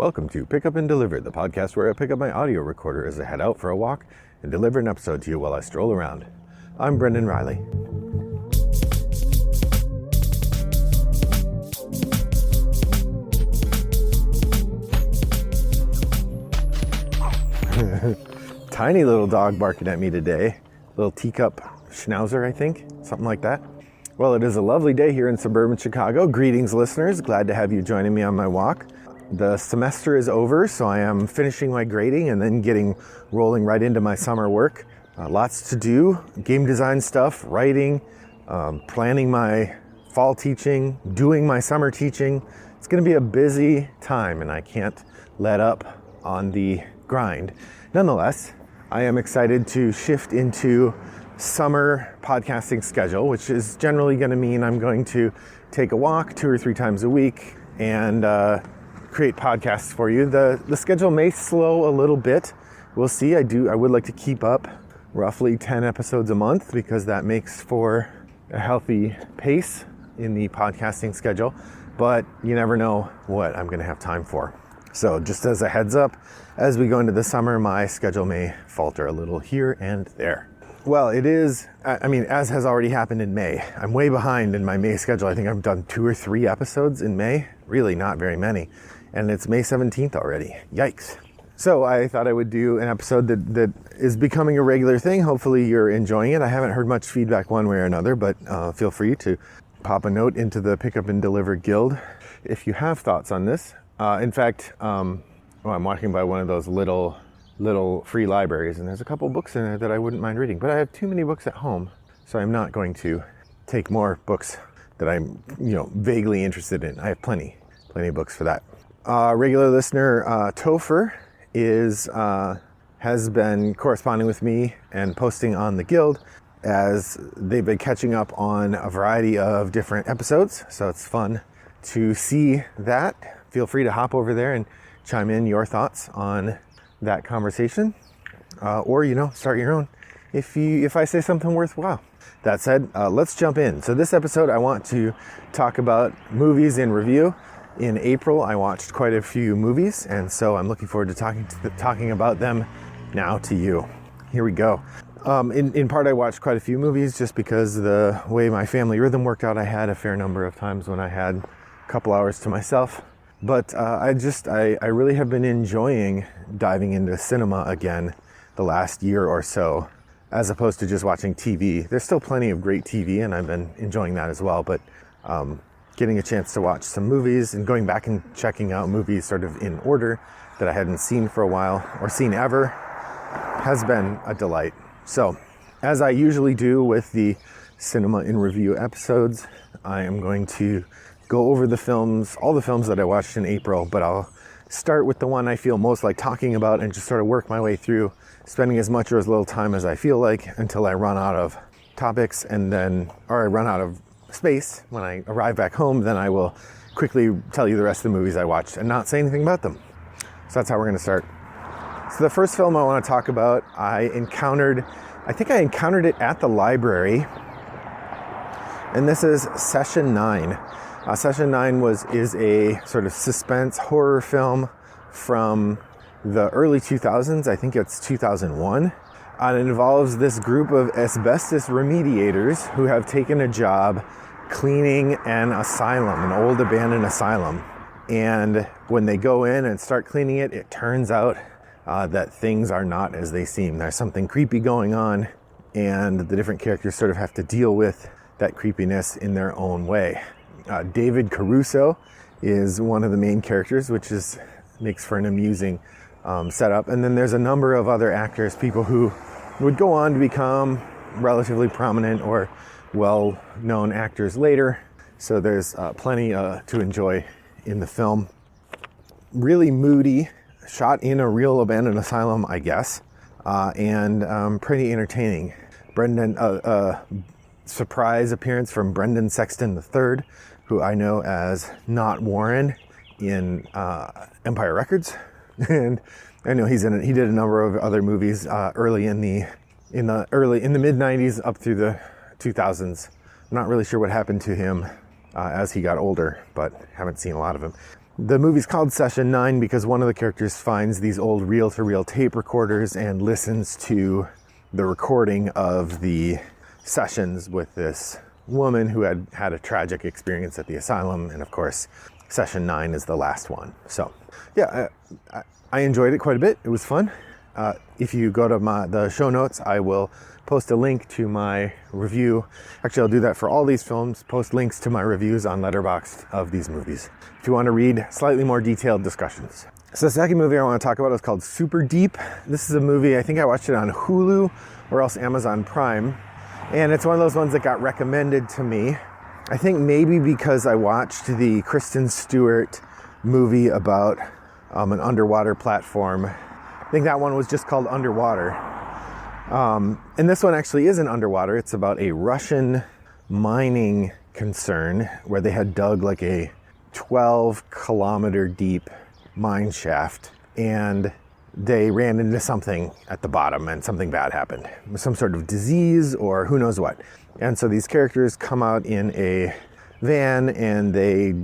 Welcome to Pick Up and Deliver, the podcast where I pick up my audio recorder as I head out for a walk and deliver an episode to you while I stroll around. I'm Brendan Riley. Tiny little dog barking at me today. Little teacup schnauzer, I think. Something like that. Well, it is a lovely day here in suburban Chicago. Greetings, listeners. Glad to have you joining me on my walk. The semester is over, so I am finishing my grading and then rolling right into my summer work. Lots to do. Game design stuff, writing, planning my fall teaching, doing my summer teaching. It's going to be a busy time, and I can't let up on the grind. Nonetheless, I am excited to shift into summer podcasting schedule, which is generally going to mean I'm going to take a walk 2 or 3 times a week and create podcasts for you. The schedule may slow a little bit. We'll see. I would like to keep up roughly 10 episodes a month because that makes for a healthy pace in the podcasting schedule, but you never know what I'm going to have time for. So just as a heads up, as we go into the summer, my schedule may falter a little here and there. Well, it is, as has already happened in May. I'm way behind in my May schedule. I think I've done 2 or 3 episodes in May. Really not very many. And it's May 17th already. Yikes. So I thought I would do an episode that is becoming a regular thing. Hopefully you're enjoying it. I haven't heard much feedback one way or another, but feel free to pop a note into the Pick Up and Deliver Guild if you have thoughts on this. In fact, I'm walking by one of those little free libraries, and there's a couple books in there that I wouldn't mind reading, but I have too many books at home, so I'm not going to take more books that I'm vaguely interested in. I have plenty of books for that. Regular listener Topher has been corresponding with me and posting on the Guild as they've been catching up on a variety of different episodes, so it's fun to see that. Feel free to hop over there and chime in your thoughts on that conversation, or start your own if I say something worthwhile. That said, let's jump in. So this episode I want to talk about movies in review. In April I watched quite a few movies, and so I'm looking forward to talking about them now to you. Here we go. In part I watched quite a few movies just because the way my family rhythm worked out. I had a fair number of times when I had a couple hours to myself. But I really have been enjoying diving into cinema again the last year or so, as opposed to just watching TV. There's still plenty of great TV, and I've been enjoying that as well. But getting a chance to watch some movies and going back and checking out movies sort of in order that I hadn't seen for a while or seen ever has been a delight. So, as I usually do with the Cinema in Review episodes, I am going to go over all the films that I watched in April, but I'll start with the one I feel most like talking about and just sort of work my way through, spending as much or as little time as I feel like until I run out of topics or I run out of space. When I arrive back home, then I will quickly tell you the rest of the movies I watched and not say anything about them. So that's how we're going to start. So the first film I want to talk about, I encountered it at the library, and this is Session 9. Session 9 is a sort of suspense horror film from the early 2000s. I think it's 2001. And it involves this group of asbestos remediators who have taken a job cleaning an old abandoned asylum. And when they go in and start cleaning it, it turns out that things are not as they seem. There's something creepy going on, and the different characters sort of have to deal with that creepiness in their own way. David Caruso is one of the main characters, which makes for an amusing setup. And then there's a number of other actors, people who would go on to become relatively prominent or well-known actors later. So there's plenty to enjoy in the film. Really moody, shot in a real abandoned asylum, I guess, and pretty entertaining. Surprise appearance from Brendan Sexton III, who I know as Not Warren in Empire Records, and I know he's in it. He did a number of other movies early in the mid '90s up through the 2000s. I'm not really sure what happened to him as he got older, but haven't seen a lot of him. The movie's called Session 9 because one of the characters finds these old reel-to-reel tape recorders and listens to the recording of the sessions with this woman who had had a tragic experience at the asylum. And of course, Session 9 is the last one. So yeah, I enjoyed it quite a bit. It was fun. If you go to the show notes, I will post a link to my review. Actually, I'll do that for all these films, post links to my reviews on Letterboxd of these movies, if you want to read slightly more detailed discussions. So the second movie I want to talk about is called Super Deep. This is a movie, I think I watched it on Hulu or else Amazon Prime. And it's one of those ones that got recommended to me. I think maybe because I watched the Kristen Stewart movie about an underwater platform. I think that one was just called Underwater. And this one actually isn't underwater. It's about a Russian mining concern where they had dug like a 12-kilometer deep mine shaft, and they ran into something at the bottom and something bad happened. Some sort of disease or who knows what. And so these characters come out in a van and they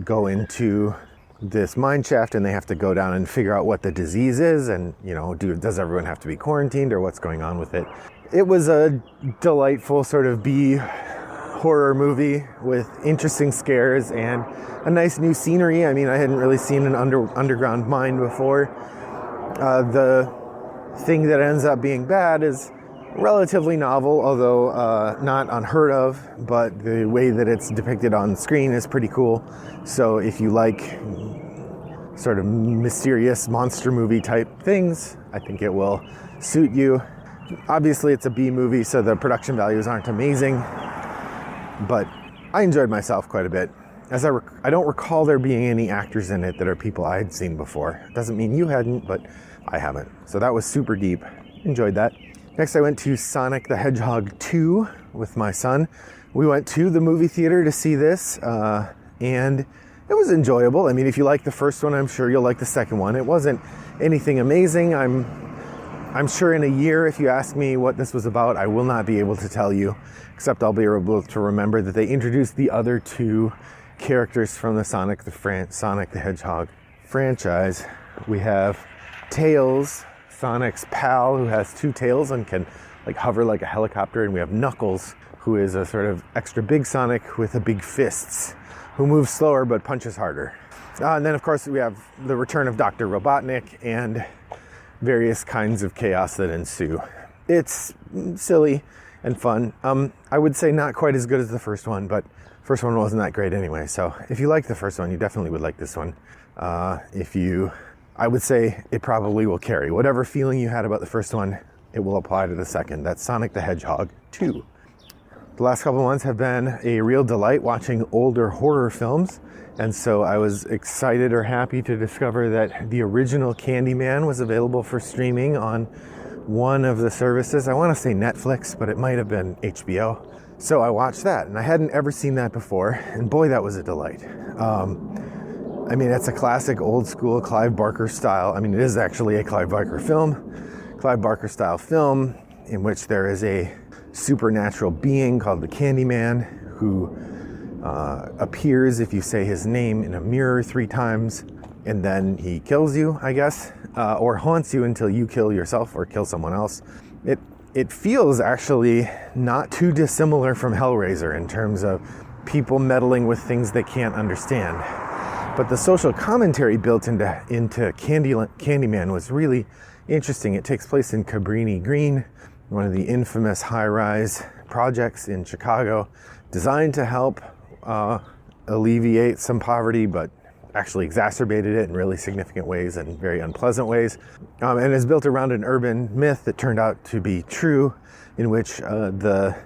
go into this mine shaft and they have to go down and figure out what the disease is and, you know, does everyone have to be quarantined or what's going on with it. It was a delightful sort of B horror movie with interesting scares and a nice new scenery. I mean, I hadn't really seen an underground mine before. The thing that ends up being bad is relatively novel, although not unheard of, but the way that it's depicted on screen is pretty cool. So if you like sort of mysterious monster movie type things, I think it will suit you. Obviously it's a B movie, so the production values aren't amazing, but I enjoyed myself quite a bit. As I don't recall there being any actors in it that are people I had seen before. Doesn't mean you hadn't, but I haven't. So that was Super Deep. Enjoyed that. Next, I went to Sonic the Hedgehog 2 with my son. We went to the movie theater to see this, and it was enjoyable. I mean, if you like the first one, I'm sure you'll like the second one. It wasn't anything amazing. I'm sure in a year, if you ask me what this was about, I will not be able to tell you, except I'll be able to remember that they introduced the other two characters from the Sonic the Hedgehog franchise. We have Tails, Sonic's pal, who has two tails and can like hover like a helicopter, and we have Knuckles, who is a sort of extra big Sonic with a big fists, who moves slower but punches harder. And then of course we have the return of Dr. Robotnik and various kinds of chaos that ensue. It's silly and fun. I would say not quite as good as the first one, but first one wasn't that great anyway. So if you like the first one, you definitely would like this one. I would say it probably will carry. Whatever feeling you had about the first one, it will apply to the second. That's Sonic the Hedgehog 2. The last couple of months have been a real delight watching older horror films. And so I was excited or happy to discover that the original Candyman was available for streaming on one of the services. I want to say Netflix, but it might have been HBO. So I watched that, and I hadn't ever seen that before. And boy, that was a delight. I mean, it's a classic old school Clive Barker style. I mean, it is actually a Clive Barker style film in which there is a supernatural being called the Candyman who appears if you say his name in a mirror 3 times, and then he kills you, I guess, or haunts you until you kill yourself or kill someone else. It feels actually not too dissimilar from Hellraiser in terms of people meddling with things they can't understand. But the social commentary built into Candyman was really interesting. It takes place in Cabrini Green, one of the infamous high-rise projects in Chicago, designed to help alleviate some poverty, but actually exacerbated it in really significant ways and very unpleasant ways. And is built around an urban myth that turned out to be true, in which the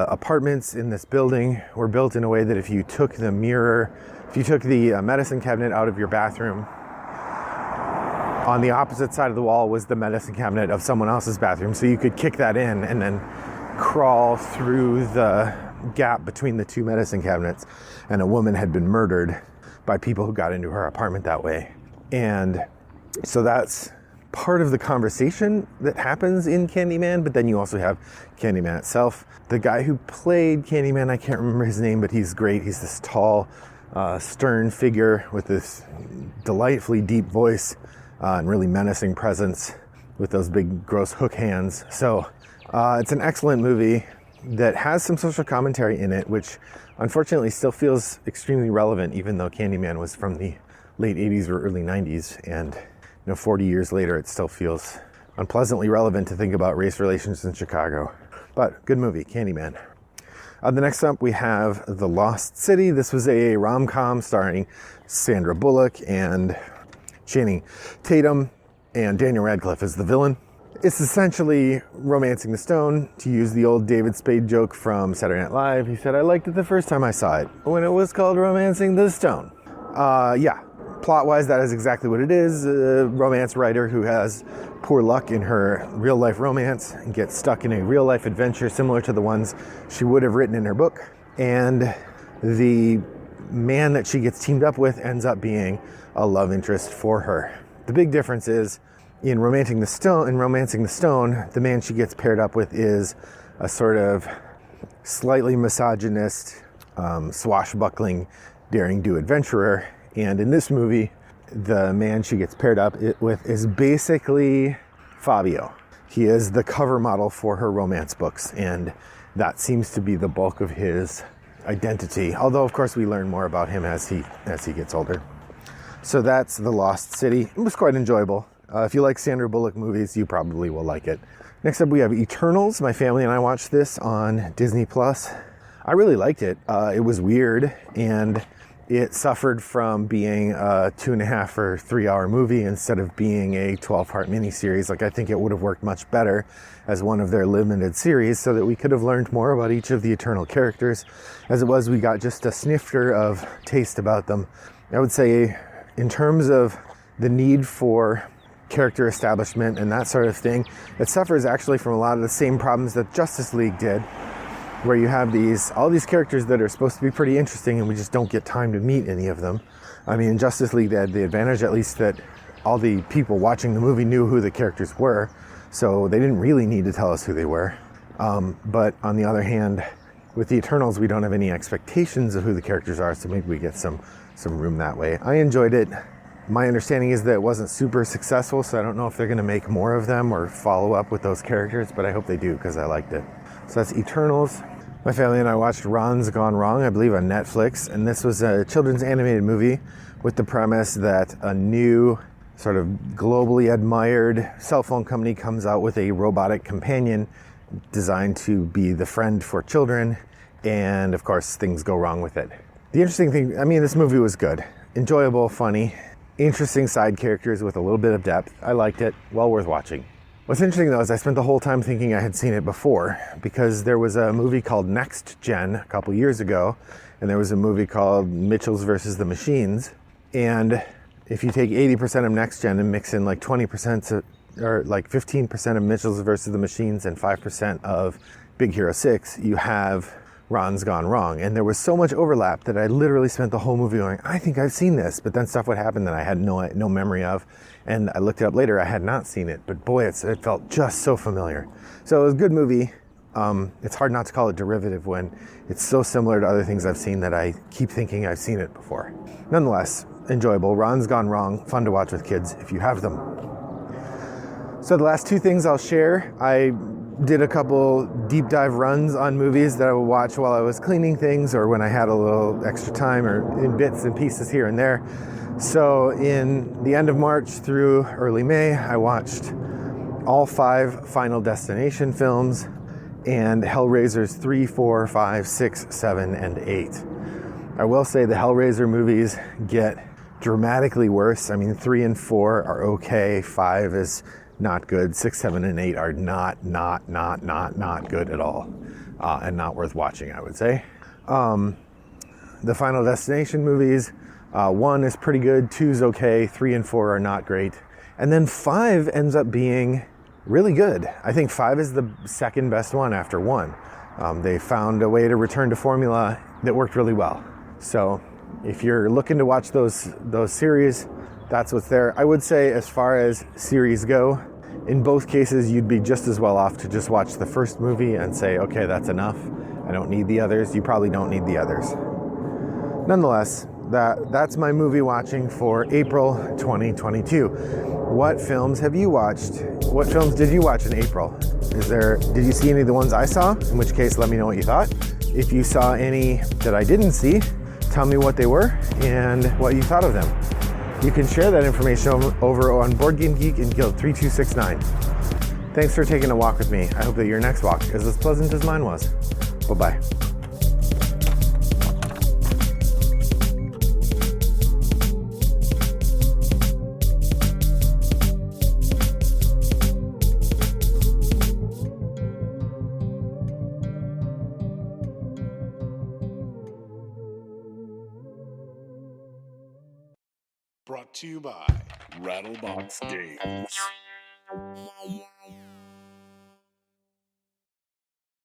apartments in this building were built in a way that if you took the medicine cabinet out of your bathroom, on the opposite side of the wall was the medicine cabinet of someone else's bathroom. So you could kick that in and then crawl through the gap between the two medicine cabinets. And a woman had been murdered by people who got into her apartment that way. And so that's part of the conversation that happens in Candyman, but then you also have Candyman itself. The guy who played Candyman, I can't remember his name, but he's great. He's this tall, stern figure with this delightfully deep voice and really menacing presence with those big gross hook hands. So it's an excellent movie that has some social commentary in it, which unfortunately still feels extremely relevant, even though Candyman was from the late 80s or early 90s. And 40 years later, it still feels unpleasantly relevant to think about race relations in Chicago. But good movie, Candyman. The next up, we have The Lost City. This was a rom-com starring Sandra Bullock and Channing Tatum, and Daniel Radcliffe as the villain. It's essentially Romancing the Stone, to use the old David Spade joke from Saturday Night Live. He said, I liked it the first time I saw it, when it was called Romancing the Stone. Yeah, plot-wise, that is exactly what it is. A romance writer who has poor luck in her real-life romance and gets stuck in a real-life adventure similar to the ones she would have written in her book. And the man that she gets teamed up with ends up being a love interest for her. The big difference is, in Romancing the Stone, the man she gets paired up with is a sort of slightly misogynist, swashbuckling, daring-do adventurer. And in this movie, the man she gets paired up with is basically Fabio. He is the cover model for her romance books, and that seems to be the bulk of his identity. Although, of course, we learn more about him as he gets older. So that's The Lost City. It was quite enjoyable. If you like Sandra Bullock movies, you probably will like it. Next up, we have Eternals. My family and I watched this on Disney+. I really liked it. It was weird, and it suffered from being a 2.5 or 3 hour movie instead of being a 12-part miniseries. I think it would have worked much better as one of their limited series, so that we could have learned more about each of the Eternal characters. As it was, we got just a snifter of taste about them. I would say, in terms of the need for character establishment and that sort of thing, it suffers actually from a lot of the same problems that Justice League did, where you have all these characters that are supposed to be pretty interesting and we just don't get time to meet any of them. I mean, in Justice League, they had the advantage, at least, that all the people watching the movie knew who the characters were, so they didn't really need to tell us who they were. But on the other hand, with the Eternals, we don't have any expectations of who the characters are, so maybe we get some room that way. I enjoyed it. My understanding is that it wasn't super successful, so I don't know if they're going to make more of them or follow up with those characters, but I hope they do, because I liked it. So that's Eternals. My family and I watched Ron's Gone Wrong, I believe, on Netflix, and this was a children's animated movie with the premise that a new sort of globally admired cell phone company comes out with a robotic companion designed to be the friend for children, and of course things go wrong with it. The interesting thing, I mean, this movie was good, enjoyable, funny, interesting side characters with a little bit of depth. I liked it, well worth watching. What's interesting though is I spent the whole time thinking I had seen it before, because there was a movie called Next Gen a couple years ago, and there was a movie called Mitchells versus the Machines, and if you take 80% of Next Gen and mix in like 20% or like 15% of Mitchells versus the Machines and 5% of Big Hero 6, you have Ron's Gone Wrong. And there was so much overlap that I literally spent the whole movie going, I think I've seen this, but then stuff would happen that I had no memory of, and I looked it up later, I had not seen it, but boy, it felt just so familiar. So it was a good movie. It's hard not to call it derivative when it's so similar to other things I've seen that I keep thinking I've seen it before. Nonetheless, enjoyable. Ron's Gone Wrong, fun to watch with kids if you have them. So the last two things I'll share, I did a couple deep dive runs on movies that I would watch while I was cleaning things or when I had a little extra time, or in bits and pieces here and there. So in the end of March through early May, I watched all 5 Final Destination films and Hellraisers 3, 4, 5, 6, 7, and 8. I will say the Hellraiser movies get dramatically worse. I mean, 3 and 4 are okay. 5 is not good. 6, 7, and 8 are not good at all, and not worth watching, I would say. The Final Destination movies, 1 is pretty good, 2 is okay, 3 and 4 are not great, and then 5 ends up being really good. I think 5 is the second best one after 1. They found a way to return to formula that worked really well. So if you're looking to watch those series, that's what's there. I would say, as far as series go, in both cases, you'd be just as well off to just watch the first movie and say, okay, that's enough. I don't need the others. You probably don't need the others. Nonetheless, that's my movie watching for April 2022. What films have you watched? What films did you watch in April? Did you see any of the ones I saw? In which case, let me know what you thought. If you saw any that I didn't see, tell me what they were and what you thought of them. You can share that information over on Board Game Geek and Guild 3269. Thanks for taking a walk with me. I hope that your next walk is as pleasant as mine was. Bye-bye. Brought to you by Rattlebox Games.